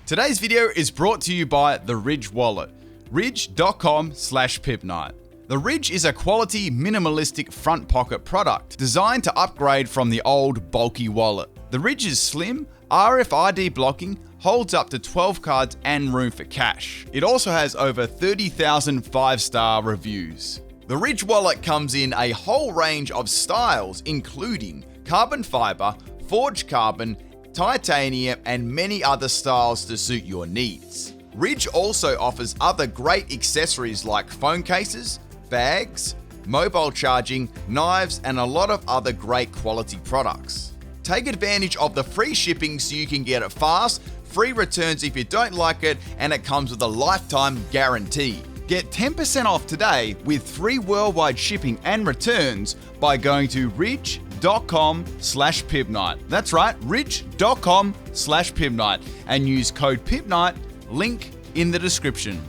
Today's video is brought to you by the Ridge wallet, ridge.com/PIMPNITE. The Ridge is a quality, minimalistic front pocket product designed to upgrade from the old, bulky wallet. The Ridge is slim, RFID blocking, holds up to 12 cards and room for cash. It also has over 30,000 5-star reviews. The Ridge wallet comes in a whole range of styles, including carbon fiber, forged carbon, titanium, and many other styles to suit your needs. Ridge also offers other great accessories like phone cases, bags, mobile charging, knives, and a lot of other great quality products. Take advantage of the free shipping so you can get it fast, free returns if you don't like it, and it comes with a lifetime guarantee. Get 10% off today with free worldwide shipping and returns by going to ridge.com/PIMPNITE. That's right, ridge.com/PIMPNITE, and use code PIMPNITE, link in the description.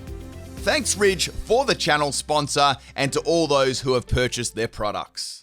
Thanks Ridge for the channel sponsor and to all those who have purchased their products.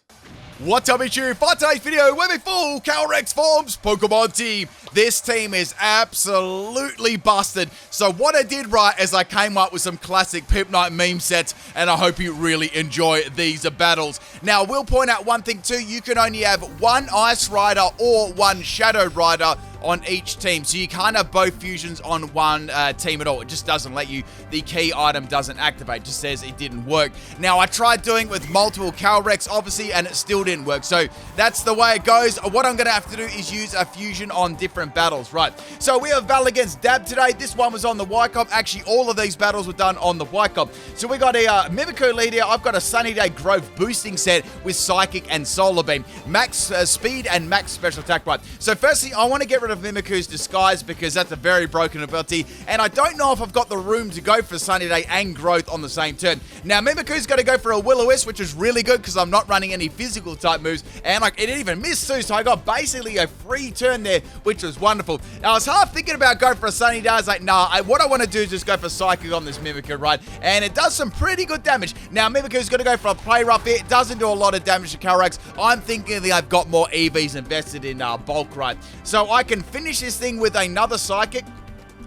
What's up YouTube? For today's video, we're the full Calyrex Forms Pokemon team. This team is absolutely busted. So what I did right is I came up with some classic PIMPNITE meme sets, and I hope you really enjoy these battles. Now, we'll point out one thing too. You can only have one Ice Rider or one Shadow Rider on each team, so you can't have both fusions on one team at all. It just doesn't let you. The key item doesn't activate, it just says it didn't work. Now, I tried doing it with multiple Calyrex, obviously, and it still didn't work, so that's the way it goes. What I'm going to have to do is use a fusion on different battles, right? So we have battle against Dab today. This one was on the Wycomb. Actually, all of these battles were done on the Wycomb. So we got a Mimikyu lead here. I've got a Sunny Day Growth boosting set with Psychic and Solar Beam. Max speed and max special attack, right? So firstly, I want to get rid of Mimikyu's Disguise because that's a very broken ability, and I don't know if I've got the room to go for Sunny Day and Growth on the same turn. Now, Mimikyu's got to go for a Will-O-Wisp, which is really good because I'm not running any physical type moves, and it even missed too, so I got basically a free turn there, which was wonderful. Now, I was half thinking about going for a Sunny Day. I was like, nah, what I want to do is just go for Psychic on this Mimikyu, right? And it does some pretty good damage. Now, Mimikyu's going to go for a Play Rough here. It doesn't do a lot of damage to Calyrex. I'm thinking that I've got more EVs invested in bulk, right? So I can finish this thing with another Psychic,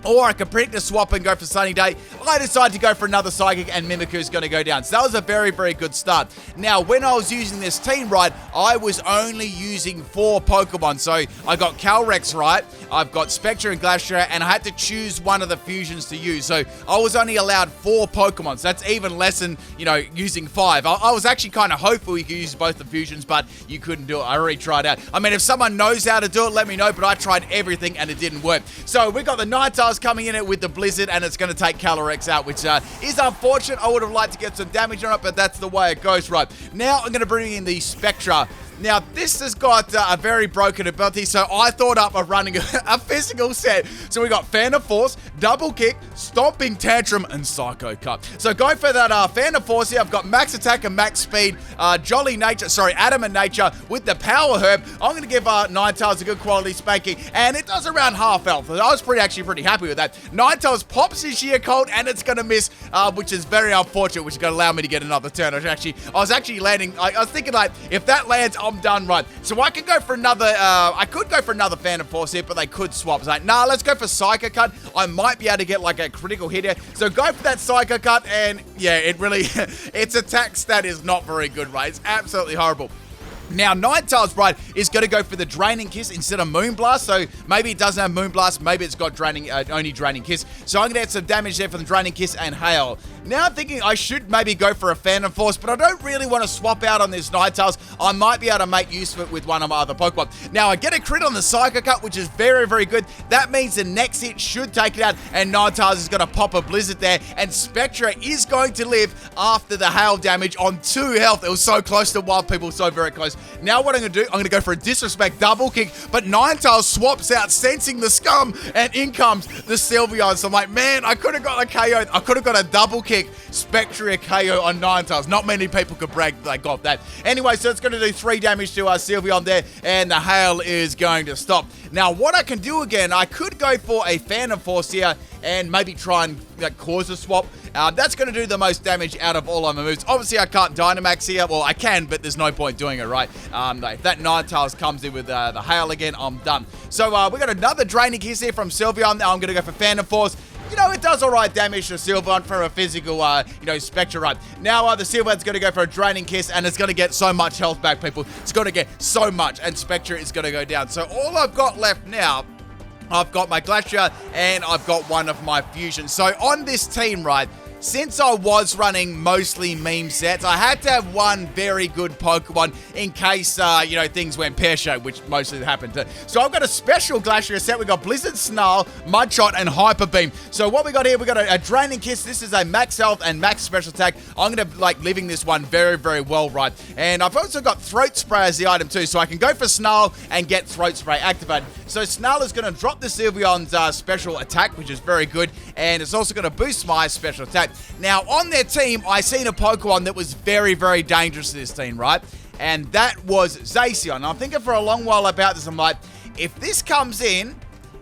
or I could predict a swap and go for Sunny Day. I decided to go for another Psychic, and Mimikyu's going to go down. So that was a very, very good start. Now, when I was using this team right, I was only using 4 Pokemon. So I got Calyrex right, I've got Spectrier and Glastrier, and I had to choose one of the fusions to use. So I was only allowed 4 Pokemon. So that's even less than, using 5. I was actually kind of hopeful you could use both the fusions, but you couldn't do it. I already tried out. I mean, if someone knows how to do it, let me know, but I tried everything and it didn't work. So we got the Ninetales coming in it with the Blizzard, and it's going to take Calyrex out, which is unfortunate. I would have liked to get some damage on it, but that's the way it goes, right? Now I'm going to bring in the Spectra. Now, this has got a very broken ability, so I thought up of running a physical set. So we got Fan of Force, Double Kick, Stomping Tantrum, and Psycho Cut. So going for that Fan of Force here, I've got Max Attack and Max Speed, Adamant Nature with the Power Herb. I'm going to give Ninetales a good quality spanking, and it does around half health. I was actually pretty happy with that. Ninetales pops his Sheer Cold, and it's going to miss, which is very unfortunate, which is going to allow me to get another turn. I was actually landing, I was thinking, like, if that lands, I'm done, right? So I could go for another, Fan of Force here, but they could swap. So like, nah, let's go for Psycho Cut. I might be able to get like a critical hit here. So go for that Psycho Cut, and yeah, it really, its attack stat is not very good, right? It's absolutely horrible. Now, Ninetales, right, is going to go for the Draining Kiss instead of Moonblast, so maybe it doesn't have Moonblast, maybe it's got only Draining Kiss, so I'm going to get some damage there for the Draining Kiss and Hail. Now I'm thinking I should maybe go for a Phantom Force, but I don't really want to swap out on this Ninetales. I might be able to make use of it with one of my other Pokemon. Now, I get a crit on the Psycho Cut, which is very, very good. That means the next hit should take it out, and Ninetales is going to pop a Blizzard there, and Spectra is going to live after the Hail damage on 2 health. It was so close to Wild People, so very close. Now what I'm going to do, I'm going to go for a Disrespect Double Kick, but Ninetales swaps out, sensing the scum, and in comes the Sylveon. So I'm like, man, I could have got a KO. I could have got a Double Kick kick Spectrier KO on Ninetales. Not many people could brag that they got that. Anyway, so it's going to do 3 damage to Sylveon there, and the hail is going to stop. Now, what I can do again, I could go for a Phantom Force here and maybe try and cause a swap. That's going to do the most damage out of all of my moves. Obviously, I can't Dynamax here. Well, I can, but there's no point doing it, right? If that Ninetales comes in with the hail again, I'm done. So we got another Draining Kiss here from Sylveon. Now I'm going to go for Phantom Force. You know, it does alright damage to Sylveon for a physical, Spectre run. Now, the Sylveon's going to go for a Draining Kiss, and it's going to get so much health back, people. It's going to get so much, and Spectre is going to go down. So all I've got left now, I've got my Glastrier, and I've got one of my fusions. So on this team, right, since I was running mostly meme sets, I had to have one very good Pokemon in case, things went pear-shaped, which mostly happened to. So I've got a special Glastrier set. We've got Blizzard, Snarl, Mudshot, and Hyper Beam. So what we got here, we got a Draining Kiss. This is a max health and max special attack. I'm going to, living this one very, very well, right? And I've also got Throat Spray as the item too, so I can go for Snarl and get Throat Spray activated. So Snarl is going to drop the Sylveon's special attack, which is very good, and it's also going to boost my special attack. Now, on their team, I seen a Pokemon that was very, very dangerous to this team, right? And that was Zacian. I'm thinking for a long while about this. I'm like, if this comes in,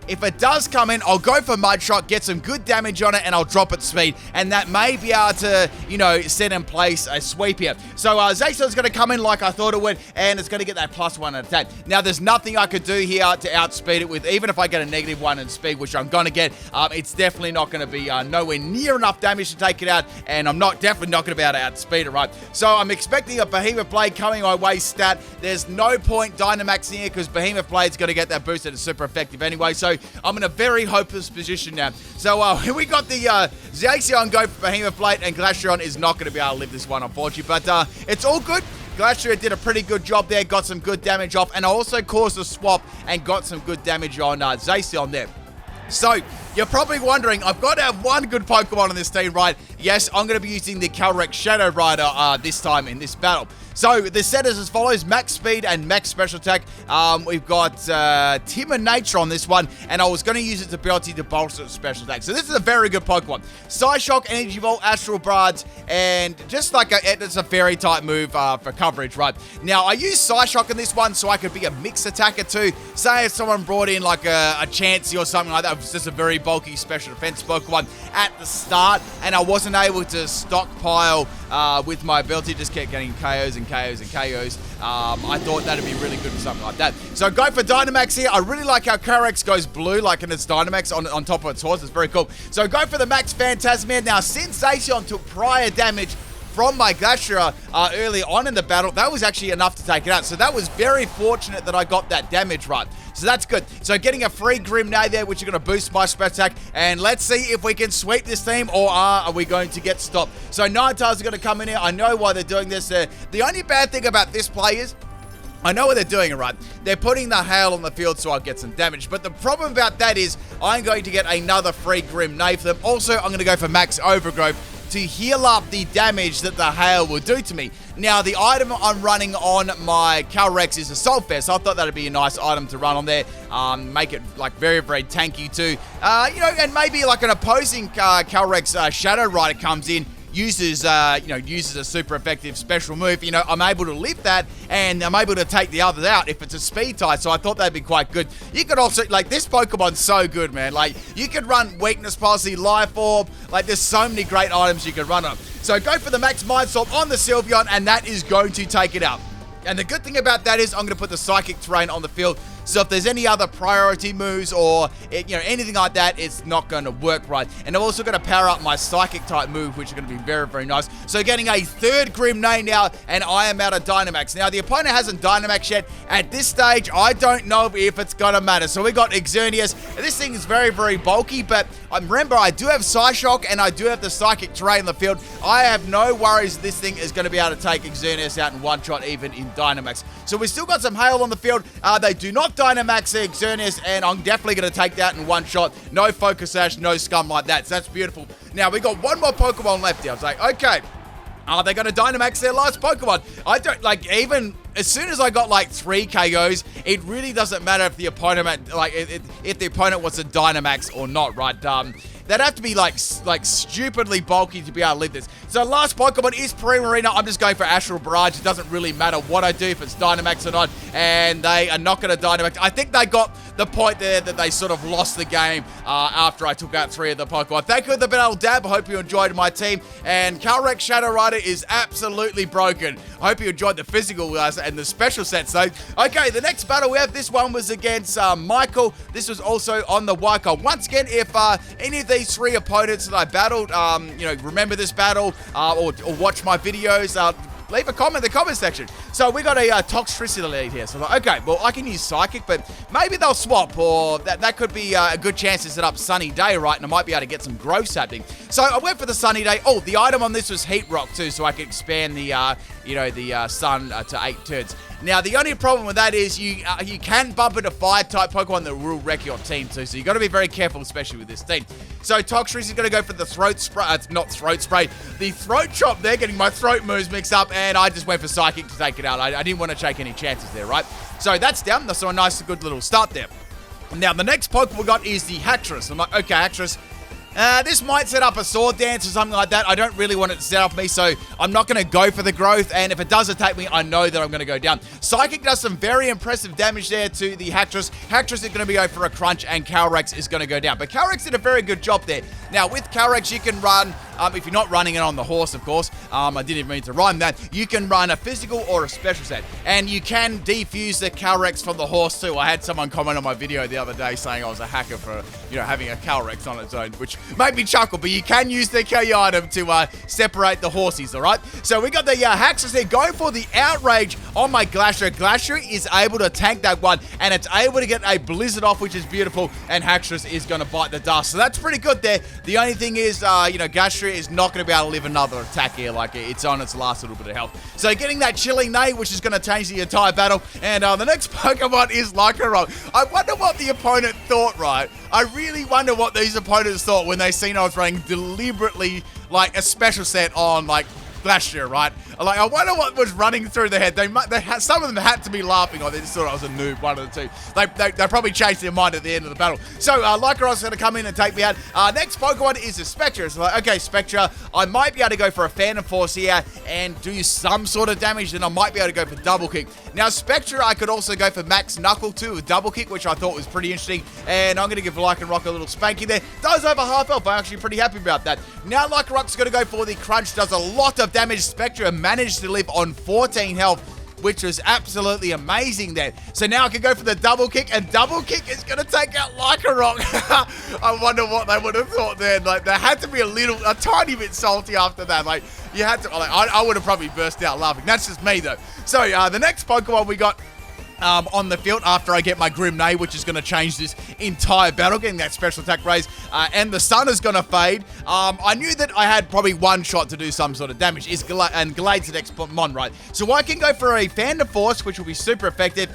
if it does come in, I'll go for Mudshot, get some good damage on it, and I'll drop its speed. And that may be able to, set in place a sweep here. So Zacian's going to come in like I thought it would, and it's going to get that +1 attack. Now, there's nothing I could do here to outspeed it with, even if I get a -1 in speed, which I'm going to get. It's definitely not going to be nowhere near enough damage to take it out, and I'm definitely not going to be able to outspeed it, right? So I'm expecting a Behemoth Blade coming my way stat. There's no point Dynamaxing here because Behemoth Blade's going to get that boost and it's super effective anyway. So I'm in a very hopeless position now. So here we got the Zacian go for Behemoth Blade, and Glastrier is not going to be able to live this one, unfortunately. But it's all good. Glastrier did a pretty good job there, got some good damage off, and I also caused a swap and got some good damage on Zacian there. So, you're probably wondering, I've got to have one good Pokemon on this team, right? Yes, I'm going to be using the Calyrex Shadow Rider this time in this battle. So, the set is as follows: max speed and max special attack. We've got Timid Nature on this one, and I was going to use its ability to bolster its special attack. So, this is a very good Pokemon. Psyshock, Energy Volt, Astral Bards, and just like it's a fairy type move for coverage, right? Now, I use Psyshock in this one so I could be a mix attacker too. Say if someone brought in like a Chansey or something like that, it was just a very bulky special defense Pokemon at the start, and I wasn't able to stockpile with my ability, just kept getting KOs and KOs and KOs. I thought that'd be really good for something like that. So go for Dynamax here. I really like how Calyrex goes blue, like in its Dynamax on top of its horse. It's very cool. So go for the Max Phantasmia. Now, since Zacian took prior damage from my Glastrier early on in the battle, that was actually enough to take it out. So that was very fortunate that I got that damage right. So that's good. So getting a free Grimnay there, which is going to boost my special attack. And let's see if we can sweep this team, or are we going to get stopped? So Ninetales are going to come in here. I know why they're doing this. The only bad thing about this play is, I know what they're doing, right? They're putting the hail on the field so I'll get some damage. But the problem about that is I'm going to get another free Grimnay for them. Also, I'm going to go for Max Overgrowth to heal up the damage that the hail will do to me. Now, the item I'm running on my Calyrex is a Assault Vest. So I thought that'd be a nice item to run on there. Make it like very, very tanky too. And maybe like an opposing Calyrex Shadow Rider comes in, uses a super effective special move, I'm able to live that, and I'm able to take the others out if it's a speed tie, so I thought that'd be quite good. You could also, this Pokemon's so good, man. You could run Weakness Policy, Life Orb, there's so many great items you could run on. So go for the Max Mind Swap on the Sylveon, and that is going to take it out. And the good thing about that is I'm going to put the Psychic Terrain on the field, so if there's any other priority moves or anything like that, it's not going to work right. And I'm also going to power up my Psychic type move, which is going to be very, very nice. So getting a third Grimnay now, and I am out of Dynamax. Now, the opponent hasn't Dynamax yet. At this stage, I don't know if it's going to matter. So we got Xerneas. This thing is very, very bulky, but remember, I do have Psyshock, and I do have the Psychic Terrain in the field. I have no worries this thing is going to be able to take Xerneas out in one shot, even in Dynamax. So we still got some hail on the field. They do not Dynamax Xerneas, and I'm definitely going to take that in one shot. No Focus Sash, no Scum like that. So that's beautiful. Now, we got one more Pokemon left here. I was like, okay, are they going to Dynamax their last Pokemon? I don't, even as soon as I got like 3 KOs, it really doesn't matter if the opponent if the opponent was a Dynamax or not, right? They'd have to be like stupidly bulky to be able to live this. So last Pokemon is Primarina. I'm just going for Astral Barrage. It doesn't really matter what I do, if it's Dynamax or not, and they are not going to Dynamax. I think they got the point there that they sort of lost the game after I took out 3 of the Pokemon. Thank you for the battle, Dab. I hope you enjoyed my team. And Calyrex Shadow Rider is absolutely broken. I hope you enjoyed the physical and the special sets, though. Okay, the next battle we have, this one was against Michael. This was also on the Wycon. Once again, if any of these 3 opponents that I battled, remember this battle or watch my videos, leave a comment in the comment section. So we got a Toxtricity lead here. So like, okay, well, I can use Psychic, but maybe they'll swap, or that could be a good chance to set up Sunny Day, right? And I might be able to get some growths happening. So I went for the Sunny Day. Oh, the item on this was Heat Rock too, so I could expand the sun to 8 turns. Now, the only problem with that is you can bump into Fire-type Pokemon that will wreck your team too, so you got to be very careful, especially with this team. So Toxtricity is going to go for the Throat Spray. Not Throat Spray. The Throat Chop there, getting my throat moves mixed up, and I just went for Psychic to take it out. I didn't want to take any chances there, right? So that's down. That's a nice, good little start there. Now, the next Pokemon we got is the Haxorus. I'm like, okay, Haxorus. This might set up a Sword Dance or something like that. I don't really want it to set up me, so I'm not going to go for the growth. And if it does attack me, I know that I'm going to go down. Psychic does some very impressive damage there to the Haxorus. Haxorus is going to be going for a Crunch, and Calyrex is going to go down. But Calyrex did a very good job there. Now, with Calyrex, you can run, if you're not running it on the horse, of course. I didn't even mean to rhyme that. You can run a physical or a special set. And you can defuse the Calyrex from the horse, too. I had someone comment on my video the other day saying I was a hacker for, having a Calyrex on its own, which made me chuckle, but you can use the key item to separate the horsies, all right? So we got the Haxorus there going for the Outrage on my Glastrier. Glastrier is able to tank that one, and it's able to get a Blizzard off, which is beautiful, and Haxorus is going to bite the dust. So that's pretty good there. The only thing is, Glastrier is not going to be able to live another attack here, like it's on its last little bit of health. So getting that Chilling Neigh, which is going to change the entire battle, and the next Pokemon is Lycanroc. I wonder what the opponent thought, right? I really wonder what these opponents thought when they seen I was running deliberately like a special set on like Glastrier, right? Like, I wonder what was running through their head. Some of them had to be laughing, or they just thought I was a noob, one of the two. They probably changed their mind at the end of the battle. So, Lycanroc's going to come in and take me out. Next Pokemon is a Spectrier. So, like, okay, Spectrier, I might be able to go for a Phantom Force here and do some sort of damage, then I might be able to go for Double Kick. Now, Spectrier, I could also go for Max Knuckle too with Double Kick, which I thought was pretty interesting, and I'm going to give Lycanroc a little spanking there. Does over half health. I'm actually pretty happy about that. Now, Lycanroc's going to go for the Crunch. Does a lot of damage. Spectrier managed to live on 14 health, which was absolutely amazing there. So now I can go for the Double Kick, and Double Kick is going to take out Lycanroc. I wonder what they would have thought there. Like, they had to be a tiny bit salty after that. Like, you had to, like, I would have probably burst out laughing. That's just me, though. So, the next Pokemon we got on the field after I get my Grim Neigh, which is going to change this entire battle, getting that special attack raise, and the sun is going to fade. I knew that I had probably one shot to do some sort of damage, and Glade's the next Mon, right? So I can go for a Phantom Force, which will be super effective.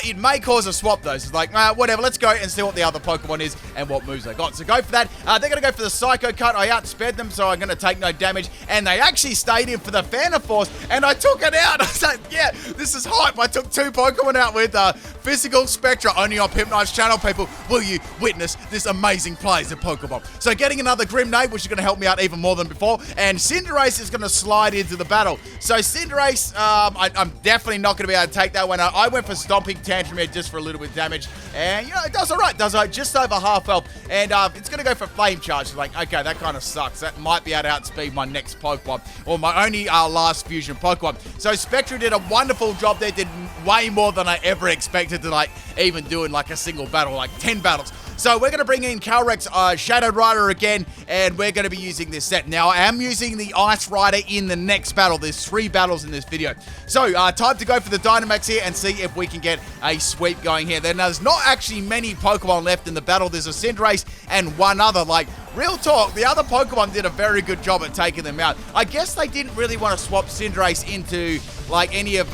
It may cause a swap, though, so it's like, whatever, let's go and see what the other Pokemon is and what moves they got. So go for that. They're going to go for the Psycho Cut. I outsped them, so I'm going to take no damage, and they actually stayed in for the Phantom Force, and I took it out. I was like, yeah, this is hype. I took 2 Pokemon out with physical Spectra, only on PIMPNITE's channel, people. Will you witness this amazing play as a Pokemon? So getting another Grim Neigh, which is going to help me out even more than before, and Cinderace is going to slide into the battle. So Cinderace, I'm definitely not going to be able to take that one out. I went for Stomping Tantrum here just for a little bit of damage, and it does alright. Does just over half health, and it's going to go for Flame Charge. So like, okay, that kind of sucks. That might be able to outspeed my next Pokemon, or my only last fusion Pokemon. So Spectre did a wonderful job there, did way more than I ever expected to, like, even do in like a single battle, like 10 battles. So we're going to bring in Calyrex Shadow Rider again, and we're going to be using this set. Now, I am using the Ice Rider in the next battle. There's 3 battles in this video. So, time to go for the Dynamax here and see if we can get a sweep going here. Then there's not actually many Pokemon left in the battle. There's a Cinderace and one other. Like, real talk, the other Pokemon did a very good job at taking them out. I guess they didn't really want to swap Cinderace into like any of,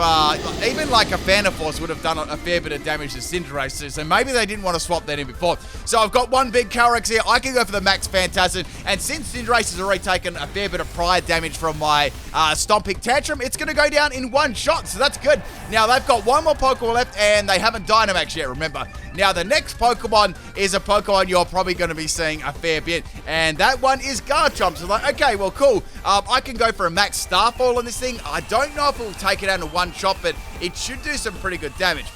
even like a Force would have done a fair bit of damage to Cinderace too, so maybe they didn't want to swap that in before. So I've got one big Calyrex here. I can go for the Max Phantasm, and since Cinderace has already taken a fair bit of prior damage from my Stomping Tantrum, it's going to go down in one shot, so that's good. Now, they've got one more Pokemon left, and they haven't Dynamax yet, remember. Now, the next Pokemon is a Pokemon you're probably going to be seeing a fair bit, and that one is Garchomp. So, like, okay, well, cool. I can go for a Max Starfall on this thing. I don't know if it will take it out in one shot, but it should do some pretty good damage.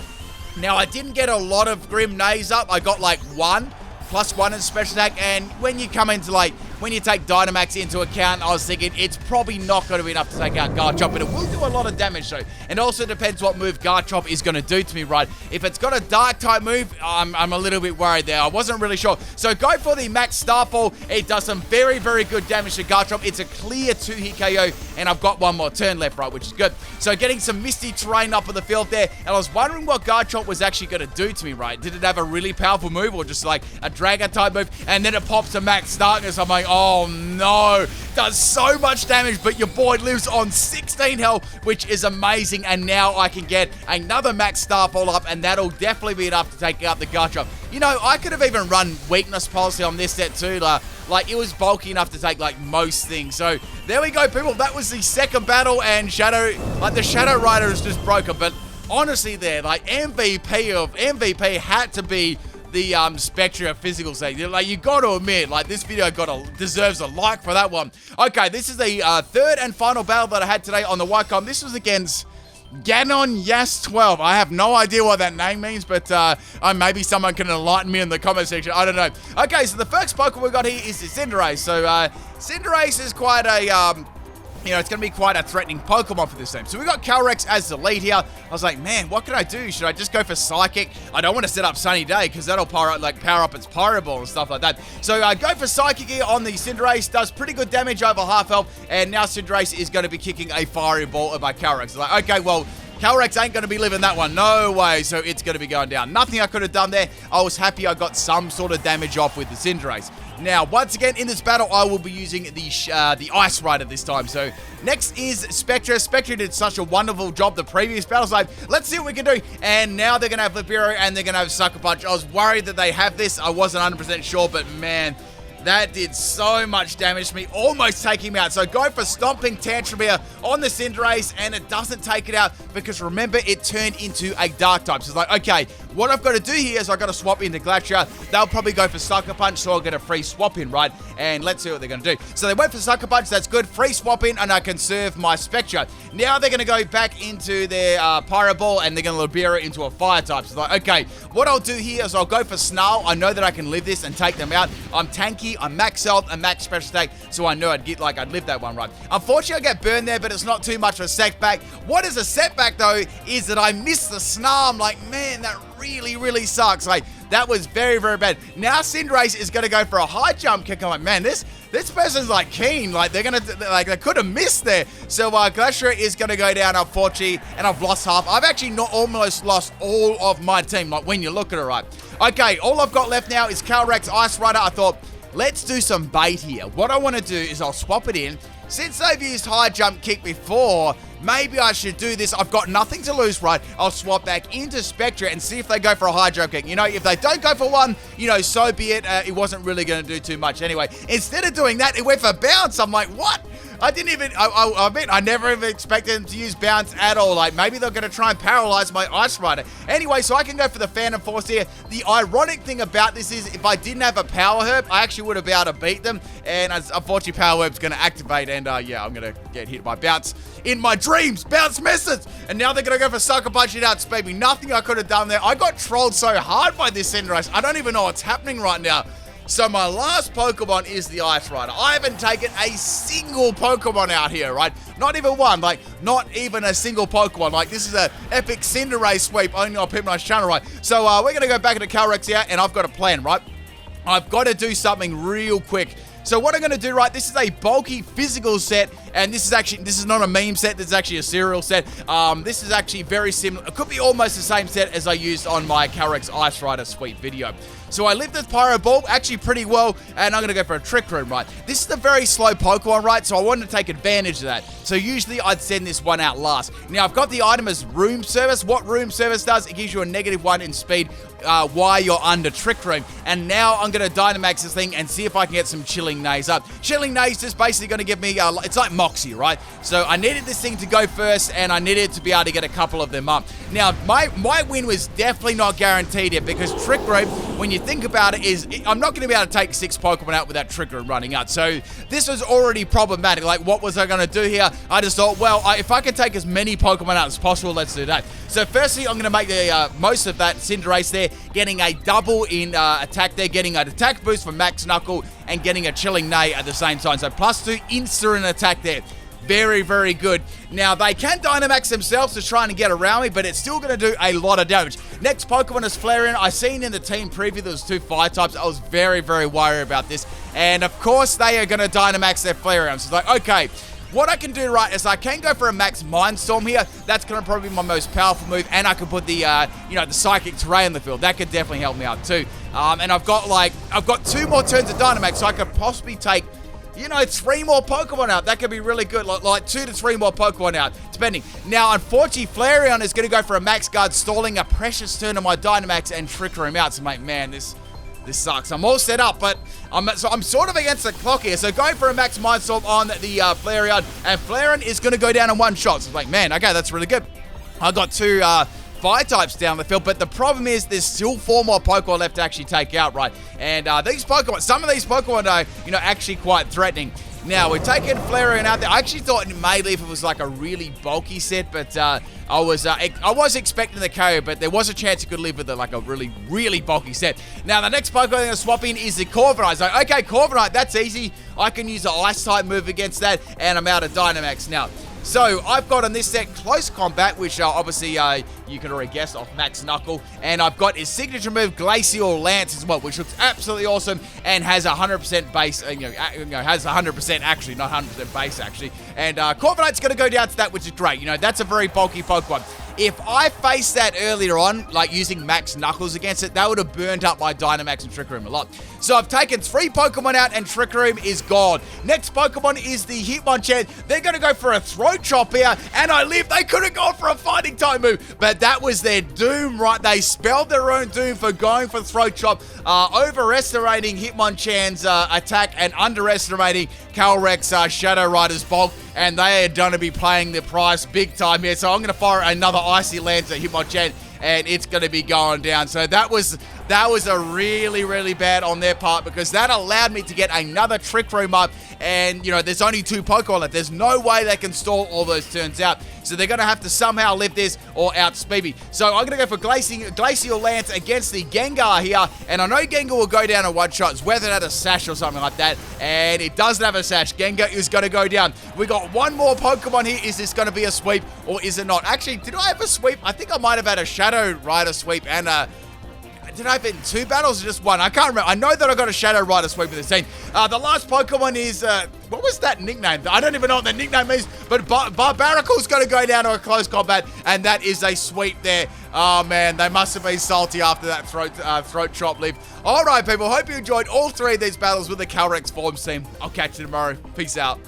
Now, I didn't get a lot of Grim Nays up. I got, like, +1 in special attack, and when you come into, like, when you take Dynamax into account, I was thinking it's probably not going to be enough to take out Garchomp, but it will do a lot of damage though. And also depends what move Garchomp is going to do to me, right? If it's got a dark type move, I'm a little bit worried there. I wasn't really sure. So go for the Max Starfall. It does some very, very good damage to Garchomp. It's a clear 2-hit KO, and I've got one more turn left, right, which is good. So getting some Misty Terrain up on the field there, and I was wondering what Garchomp was actually going to do to me, right? Did it have a really powerful move or just like a Dragon type move? And then it pops to Max Darkness. I'm like, oh no, does so much damage, but your boy lives on 16 health, which is amazing. And now I can get another Max Starfall up, and that'll definitely be enough to take out the Garchomp. You know, I could have even run Weakness Policy on this set too. Like, it was bulky enough to take, like, most things. So, there we go, people. That was the second battle, and the Shadow Rider is just broken. But honestly there, like, MVP had to be the Spectrier physical state. Like, you got to admit, like, this video deserves a like for that one. Okay, this is the third and final battle that I had today on the Wycombe. This was against Ganon Yas 12. I have no idea what that name means, but maybe someone can enlighten me in the comment section. I don't know. Okay, so the first Pokemon we got here is the Cinderace. So Cinderace is quite a you know, it's going to be quite a threatening Pokemon for this team. So we got Calyrex as the lead here. I was like, man, what can I do? Should I just go for Psychic? I don't want to set up Sunny Day because that'll power up its Pyro Ball and stuff like that. So go for Psychic here on the Cinderace. Does pretty good damage over half health. And now Cinderace is going to be kicking a Fiery Ball at my Calyrex. Like, okay, well, Calyrex ain't going to be living that one. No way. So it's going to be going down. Nothing I could have done there. I was happy I got some sort of damage off with the Cinderace. Now, once again, in this battle, I will be using the Ice Rider this time. So, next is Spectrier. Spectrier did such a wonderful job the previous battles. Like, let's see what we can do. And now they're going to have Libero and they're going to have Sucker Punch. I was worried that they have this. I wasn't 100% sure, but man, that did so much damage to me, almost taking me out. So go for Stomping Tantrum here on the Cinderace, and it doesn't take it out because remember, it turned into a Dark type. So it's like, okay, what I've got to do here is I've got to swap into Glastrier. They'll probably go for Sucker Punch, so I'll get a free swap in, right? And let's see what they're going to do. So they went for Sucker Punch, that's good. Free swap in, and I conserve my Spectre. Now they're going to go back into their Pyro Ball, and they're going to Libero into a Fire type. So it's like, okay, what I'll do here is I'll go for Snarl. I know that I can live this and take them out. I'm tanky, I'm max health, and max special attack, so I know I'd live that one, right? Unfortunately, I get burned there, but it's not too much of a setback. What is a setback, though, is that I missed the Snarl. I'm like, man, that really, really sucks. Like, that was very, very bad. Now Cinderace is going to go for a high jump kick. I'm like, man, this person's like keen. Like, they're going to, like, they could have missed there. So Glastrier is going to go down, unfortunately, and I've lost half. I've actually almost lost all of my team, like, when you look at it, right? Okay, all I've got left now is Calyrex, Ice Rider. I thought, let's do some bait here. What I want to do is I'll swap it in. Since they've used high jump kick before, maybe I should do this. I've got nothing to lose, right? I'll swap back into Spectrier and see if they go for a high jump kick. You know, if they don't go for one, you know, so be it. It wasn't really going to do too much anyway. Instead of doing that, it went for bounce. I'm like, what? I didn't even, I admit, I never even expected them to use bounce at all. Like, maybe they're going to try and paralyze my Ice Rider. Anyway, so I can go for the Phantom Force here. The ironic thing about this is if I didn't have a Power Herb, I actually would have been able to beat them. And unfortunately, Power Herb's going to activate. And yeah, I'm going to get hit by bounce in my dreams. Bounce misses. And now they're going to go for Sucker Punch it out, outspeed me. Nothing I could have done there. I got trolled so hard by this Cinderace. I don't even know what's happening right now. So my last Pokemon is the Ice Rider. I haven't taken a single Pokemon out here, right? Not even one. Like, not even a single Pokemon. Like, this is an epic Cinderace sweep only on PIMPNITE's channel, right? So we're going to go back into Calyrex here, and I've got a plan, right? I've got to do something real quick. So what I'm going to do, right, this is a bulky physical set, And this is not a meme set. This is actually a serial set. This is actually very similar. It could be almost the same set as I used on my Calyrex Ice Rider sweep video. So I lived with Pyro Ball actually pretty well, and I'm going to go for a Trick Room, right? This is a very slow Pokemon, right? So I wanted to take advantage of that. So usually I'd send this one out last. Now I've got the item as Room Service. What Room Service does, it gives you a -1 in speed while you're under Trick Room. And now I'm going to Dynamax this thing and see if I can get some Chilling Nays up. Chilling Nays is basically going to give me, it's like Moxie, right? So I needed this thing to go first, and I needed to be able to get a couple of them up. Now, my win was definitely not guaranteed here, because Trick Room, when you think about it, I'm not going to be able to take 6 Pokemon out without Trick Room running out. So this was already problematic. Like, what was I going to do here? I just thought, well, if I can take as many Pokemon out as possible, let's do that. So firstly, I'm going to make the most of that Cinderace there, getting a double in attack there, getting an attack boost from Max Knuckle, and getting a Chilling Neigh at the same time. So +2 instant attack there. Very, very good. Now, they can Dynamax themselves to trying to get around me, but it's still going to do a lot of damage. Next Pokemon is Flareon. I seen in the team preview there was 2 fire types. I was very, very worried about this. And, of course, they are going to Dynamax their Flareon. So it's like, okay, what I can do, right, is I can go for a Max Mindstorm here. That's going to probably be my most powerful move. And I can put the, the Psychic Terrain in the field. That could definitely help me out, too. And I've got 2 more turns of Dynamax, so I could possibly take 3 more Pokemon out. That could be really good. Like 2 to 3 more Pokemon out, depending. Now, unfortunately, Flareon is going to go for a Max Guard, stalling a precious turn of my Dynamax and Trick Room out. So, mate, man, this sucks. I'm all set up, but I'm sort of against the clock here. So, going for a Max Mindstorm on the Flareon, and Flareon is going to go down in 1 shot. So, it's like, man, okay, that's really good. I got 2 fire types down the field, but the problem is there's still 4 more Pokemon left to actually take out, right? And some of these Pokemon are, actually quite threatening. Now, we're taking Flareon out there. I actually thought it may leave if it was like a really bulky set, but I was expecting the KO, but there was a chance it could live with a really, really bulky set. Now, the next Pokemon I'm going to swap in is the Corviknight. So, okay, Corviknight, that's easy. I can use the Ice-type move against that, and I'm out of Dynamax now. So, I've got on this set Close Combat, which obviously you can already guess off Max Knuckle. And I've got his signature move, Glacier Lance as well, which looks absolutely awesome and has 100% base, has 100% actually, not 100% base actually. And Corviknight's going to go down to that, which is great. That's a very bulky Pokemon. If I faced that earlier on, like using Max Knuckles against it, that would have burned up my Dynamax and Trick Room a lot. So I've taken 3 Pokemon out and Trick Room is gone. Next Pokemon is the Hitmonchan. They're going to go for a Throat Chop here, and I live. They could have gone for a Fighting type move, but that was their doom, right? They spelled their own doom for going for Throat Chop, overestimating Hitmonchan's attack and underestimating Calyrex Shadow Rider's bulk, and they are going to be paying the price big time here. So I'm going to fire another Icy Lance at Hitmonchan, and it's going to be going down. So that was a really, really bad on their part, because that allowed me to get another Trick Room up, and, there's only 2 Pokemon left. There's no way they can stall all those turns out. So they're going to have to somehow live this or outspeed me. So I'm going to go for Glacier Lance against the Gengar here, and I know Gengar will go down in 1 shot. It's whether it had a sash or something like that, and it doesn't have a sash. Gengar is going to go down. We got 1 more Pokemon here. Is this going to be a sweep or is it not? Actually, did I have a sweep? I think I might have had a Shadow Rider sweep and did I have it in 2 battles or just 1? I can't remember. I know that I got a Shadow Rider sweep with this team. The last Pokemon is, what was that nickname? I don't even know what that nickname means, but Barbaracle's going to go down to a Close Combat, and that is a sweep there. Oh, man, they must have been salty after that Throat Chop leap. All right, people, hope you enjoyed all 3 of these battles with the Calyrex Forms team. I'll catch you tomorrow. Peace out.